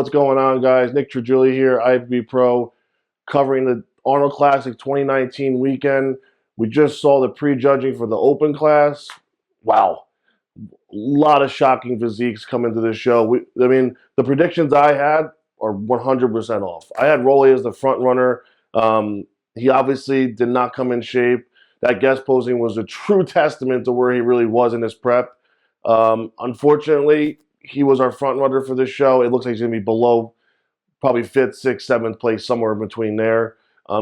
what's going on, guys? Nick Trigili here, IFB Pro, covering the Arnold Classic 2019 weekend. We just saw the prejudging for the open class. Wow. A lot of shocking physiques come into this show. I mean, the predictions I had are 100% off. I had Rolly as the front runner. He obviously did not come in shape. That guest posing was a true testament to where he really was in his prep. Unfortunately, he was our front runner for this show. It looks like he's going to be below probably 5th, 6th, 7th place, somewhere in between there.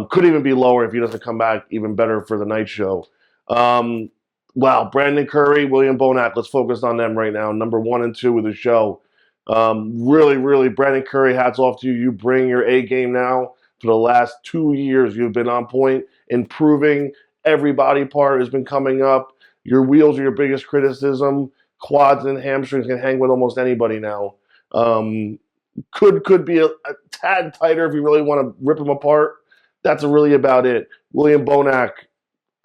Could even be lower if he doesn't come back even better for the night show. Wow, Brandon Curry, William Bonac, let's focus on them right now. Number 1 and 2 of the show. Really, Brandon Curry, hats off to you. You bring your A game now. For the last 2 years, you've been on point, improving. Every body part has been coming up. Your wheels are your biggest criticism. Quads and hamstrings can hang with almost anybody now. Could be a tad tighter if you really want to rip them apart. That's really about it. William Bonac,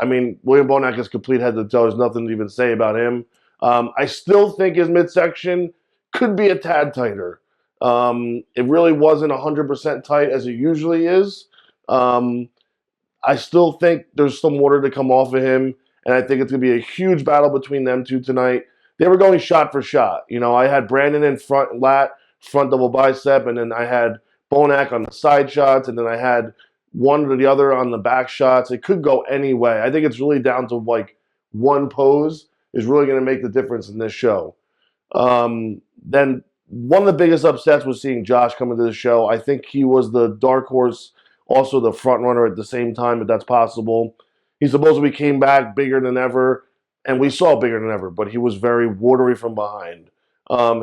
William Bonac is complete head to toe. There's nothing to even say about him. I still think his midsection could be a tad tighter. It really wasn't 100% tight as it usually is. I still think there's some water to come off of him, and I think it's going to be a huge battle between them two tonight. They were going shot for shot. You know, I had Brandon in front lat, front double bicep, and then I had Bonac on the side shots, and then I had one or the other on the back shots. It could go any way. I think it's really down to like one pose is really going to make the difference in this show. Then one of the biggest upsets was seeing Josh come into the show. I think he was the dark horse, also the front runner at the same time, if that's possible. He supposedly came back bigger than ever. And we saw bigger than ever, but he was very watery from behind.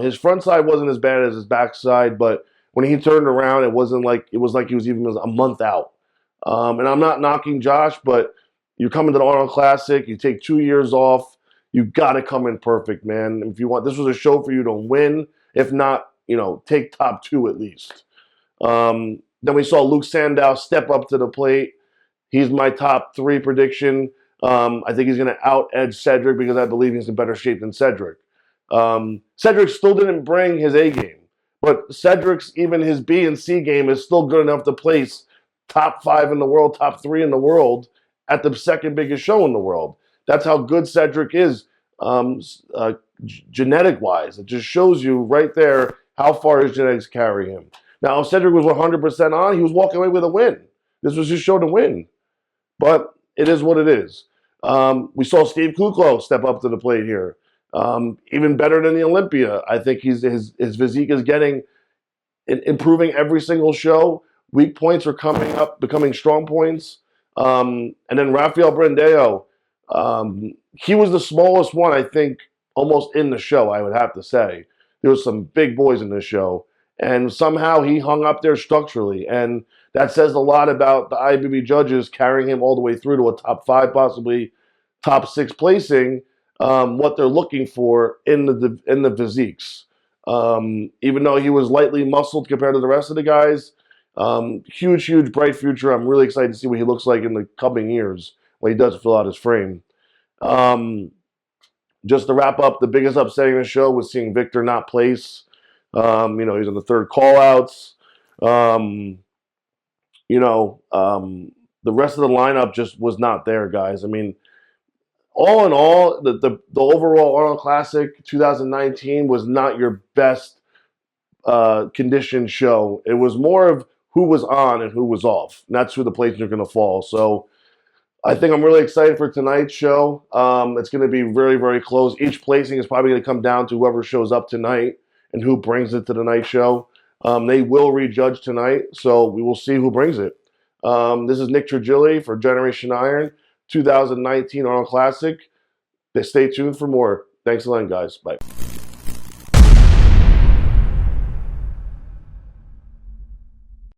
His front side wasn't as bad as his back side, but when he turned around, it was like he was even a month out. And I'm not knocking Josh, but you come into the Arnold Classic, you take 2 years off, you got to come in perfect, man. If you want, this was a show for you to win, if not, take top 2 at least. Then we saw Luke Sandow step up to the plate. He's my top 3 prediction. I think he's going to out-edge Cedric because I believe he's in better shape than Cedric. Cedric still didn't bring his A game, but Cedric's, even his B and C game is still good enough to place top 5 in the world, top 3 in the world at the second biggest show in the world. That's how good Cedric is genetic-wise. It just shows you right there how far his genetics carry him. Now, if Cedric was 100% on, he was walking away with a win. This was his show to win. But it is what it is. We saw Steve Kuklo step up to the plate here. Even better than the Olympia. I think his physique is improving every single show. Weak points are coming up, becoming strong points. And then Rafael Brandeo, he was the smallest one, I think, almost in the show, I would have to say. There was some big boys in this show. And somehow he hung up there structurally. And that says a lot about the IFBB judges carrying him all the way through to a top 5, possibly top 6 placing, what they're looking for in the physiques. Even though he was lightly muscled compared to the rest of the guys, huge, bright future. I'm really excited to see what he looks like in the coming years when he does fill out his frame. Just to wrap up, the biggest upsetting of the show was seeing Victor not place. He's on the 3rd callouts. The rest of the lineup just was not there, guys. I mean, all in all, the overall Arnold Classic 2019 was not your best conditioned show. It was more of who was on and who was off. And that's who the placings are going to fall. So I think I'm really excited for tonight's show. It's going to be very, very close. Each placing is probably going to come down to whoever shows up tonight and who brings it to the night show. They will rejudge tonight, so we will see who brings it. This is Nick Trigili for Generation Iron, 2019 Arnold Classic. Stay tuned for more. Thanks a lot, guys. Bye.